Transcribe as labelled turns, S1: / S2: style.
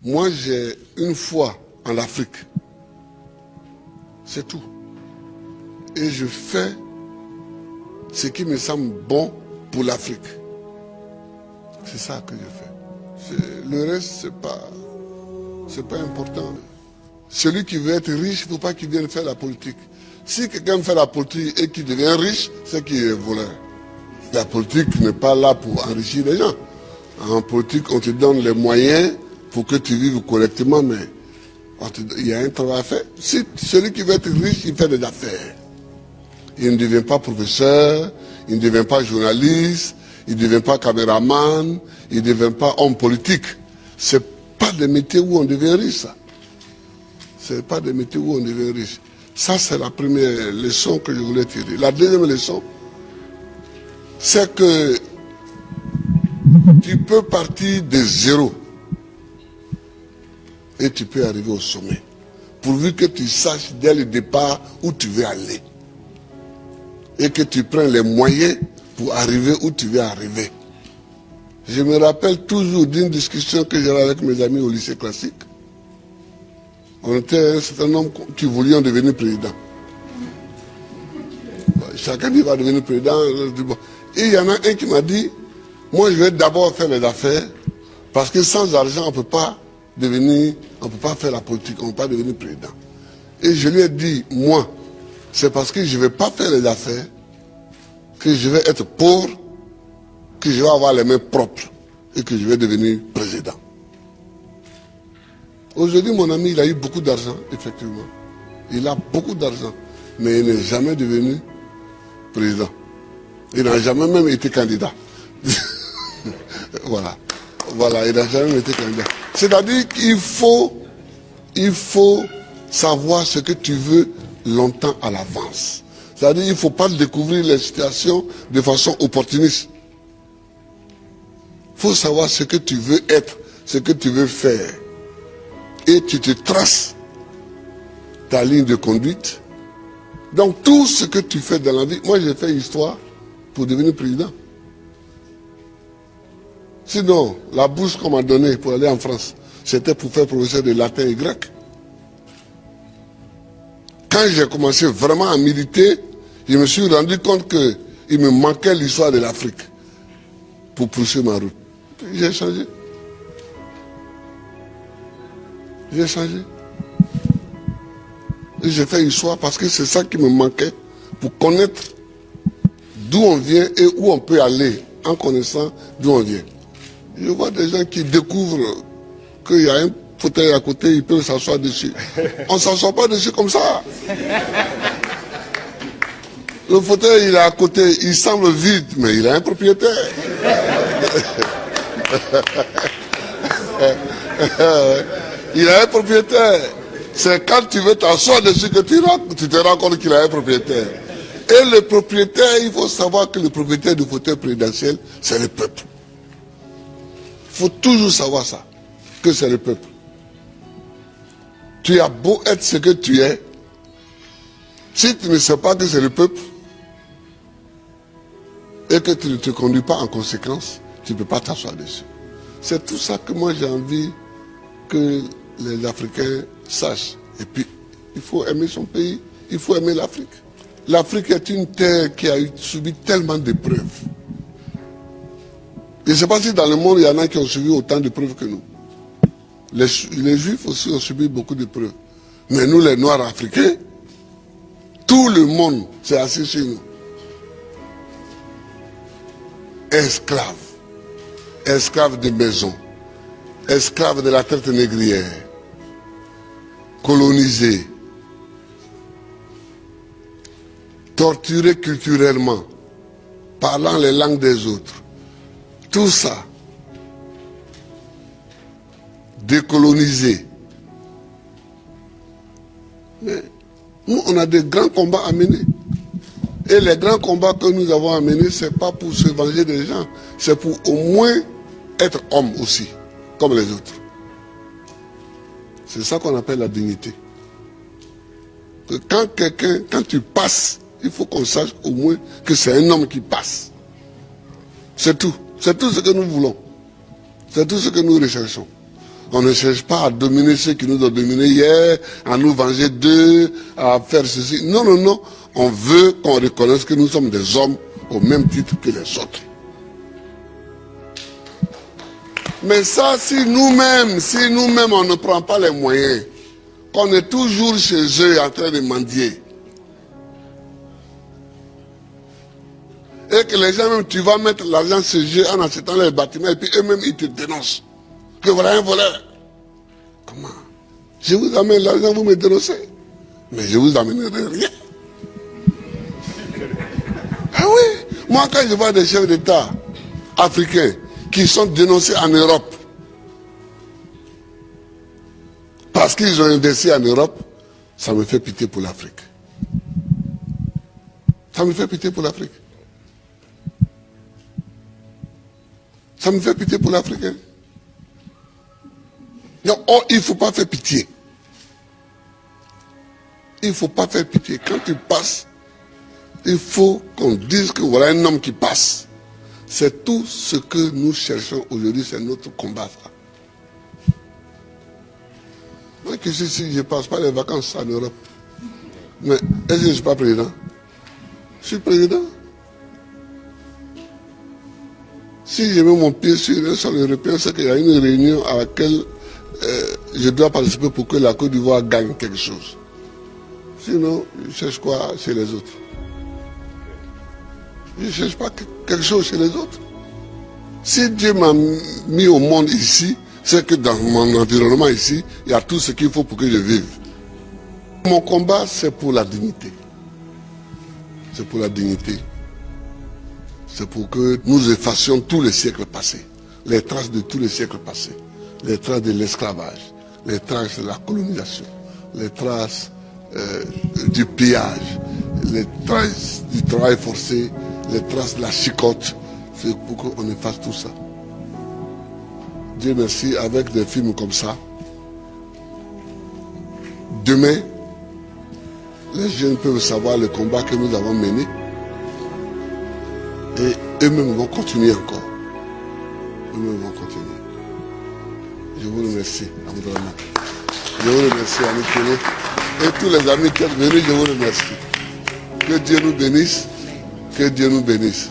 S1: Moi, j'ai une foi en l'Afrique. C'est tout. Et je fais ce qui me semble bon pour l'Afrique. C'est ça que je fais. Le reste, c'est pas important. Celui qui veut être riche, il ne faut pas qu'il vienne faire la politique. Si quelqu'un fait la politique et qu'il devient riche, c'est qu'il est voleur. La politique n'est pas là pour enrichir les gens. En politique, on te donne les moyens pour que tu vives correctement, mais il y a un travail à faire. Si celui qui veut être riche, il fait des affaires. Il ne devient pas professeur, il ne devient pas journaliste, il ne devient pas caméraman, il ne devient pas homme politique. Ce n'est pas des métiers où on devient riche, ça. Ce n'est pas des métiers où on devient riche. Ça, c'est la première leçon que je voulais tirer. La deuxième leçon, c'est que tu peux partir de zéro et tu peux arriver au sommet. Pourvu que tu saches dès le départ où tu veux aller. Et que tu prennes les moyens pour arriver où tu veux arriver. Je me rappelle toujours d'une discussion que j'avais avec mes amis au lycée classique. On était un certain nombre qui voulions devenir président. Chacun dit va devenir président. Et il y en a un qui m'a dit, moi je vais d'abord faire les affaires, parce que sans argent on ne peut pas faire la politique, on ne peut pas devenir président. Et je lui ai dit, moi, c'est parce que je ne vais pas faire les affaires, que je vais être pauvre, que je vais avoir les mains propres et que je vais devenir président. Aujourd'hui, mon ami, il a eu beaucoup d'argent, effectivement. Il a beaucoup d'argent, mais il n'est jamais devenu président. Il n'a jamais même été candidat. Voilà, il n'a jamais été candidat. C'est-à-dire qu'il faut savoir ce que tu veux longtemps à l'avance. C'est-à-dire qu'il ne faut pas découvrir les situations de façon opportuniste. Il faut savoir ce que tu veux être, ce que tu veux faire. Et tu te traces ta ligne de conduite. Donc tout ce que tu fais dans la vie, moi j'ai fait histoire pour devenir président. Sinon, la bourse qu'on m'a donnée pour aller en France, c'était pour faire professeur de latin et grec. Quand j'ai commencé vraiment à militer, je me suis rendu compte qu'il me manquait l'histoire de l'Afrique pour poursuivre ma route. J'ai changé. J'ai changé. Et j'ai fait histoire parce que c'est ça qui me manquait pour connaître d'où on vient et où on peut aller en connaissant d'où on vient. Je vois des gens qui découvrent qu'il y a un fauteuil à côté, ils peuvent s'asseoir dessus. On ne s'assoit pas dessus comme ça. Le fauteuil, il est à côté, il semble vide, mais il a un propriétaire. Il a un propriétaire. C'est quand tu veux t'asseoir dessus que tu te rends compte qu'il a un propriétaire. Et le propriétaire, il faut savoir que le propriétaire du fauteuil présidentiel, c'est le peuple. Il faut toujours savoir ça, que c'est le peuple. Tu as beau être ce que tu es, si tu ne sais pas que c'est le peuple, et que tu ne te conduis pas en conséquence, tu ne peux pas t'asseoir dessus. C'est tout ça que moi j'ai envie que les Africains sachent. Et puis, il faut aimer son pays, il faut aimer l'Afrique. L'Afrique est une terre qui a subi tellement d'épreuves. Je ne sais pas si dans le monde, il y en a qui ont subi autant d'épreuves que nous. Les Juifs aussi ont subi beaucoup d'épreuves. Mais nous, les Noirs africains, tout le monde s'est assis sur nous. Esclaves. Esclaves de maison. Esclaves de la traite négrière. Colonisés. Torturés culturellement. Parlant les langues des autres. Tout ça. Décolonisés. Mais nous, on a des grands combats à mener. Et les grands combats que nous avons à mener, ce n'est pas pour se venger des gens. C'est pour au moins être homme aussi, comme les autres. C'est ça qu'on appelle la dignité. Que quand tu passes, il faut qu'on sache au moins que c'est un homme qui passe. C'est tout. C'est tout ce que nous voulons. C'est tout ce que nous recherchons. On ne cherche pas à dominer ceux qui nous ont dominés hier, à nous venger d'eux, à faire ceci. Non, non, non. On veut qu'on reconnaisse que nous sommes des hommes au même titre que les autres. Mais ça, si nous-mêmes, on ne prend pas les moyens, qu'on est toujours chez eux en train de mendier, et que les gens même, tu vas mettre l'argent chez eux en achetant les bâtiments, et puis eux-mêmes, ils te dénoncent. Que voilà un voleur. Comment? Je vous amène l'argent, vous me dénoncez. Mais je vous amènerai rien. Ah oui, moi quand je vois des chefs d'État africains qui sont dénoncés en Europe, parce qu'ils ont investi en Europe, ça me fait pitié pour l'Afrique. Ça me fait pitié pour l'Afrique. Ça me fait pitié pour l'Afrique. Oh, il ne faut pas faire pitié. Il ne faut pas faire pitié. Quand tu passes, il faut qu'on dise que voilà un homme qui passe. C'est tout ce que nous cherchons aujourd'hui, c'est notre combat. Moi qui suis ici, je ne passe pas les vacances en Europe. Mais est-ce que je ne suis pas président? Je suis président. Si je mets mon pied sur un sol européen, c'est qu'il y a une réunion à laquelle je dois participer pour que la Côte d'Ivoire gagne quelque chose. Sinon, je cherche quoi chez les autres? Je ne cherche pas quelque chose chez les autres. Si Dieu m'a mis au monde ici, c'est que dans mon environnement ici, il y a tout ce qu'il faut pour que je vive. Mon combat, c'est pour la dignité. C'est pour la dignité. C'est pour que nous effacions tous les siècles passés, les traces de tous les siècles passés, les traces de l'esclavage, les traces de la colonisation, les traces du pillage, les traces du travail forcé, les traces de la chicote. C'est pour qu'on efface tout ça. Dieu merci, avec des films comme ça, demain, les jeunes peuvent savoir le combat que nous avons mené et eux-mêmes vont continuer encore. Eux-mêmes vont continuer. Je vous remercie, Aboudrama. Je vous remercie, Amikele. Et tous les amis qui sont venus, je vous remercie. Que Dieu nous bénisse. Que Dieu nous bénisse.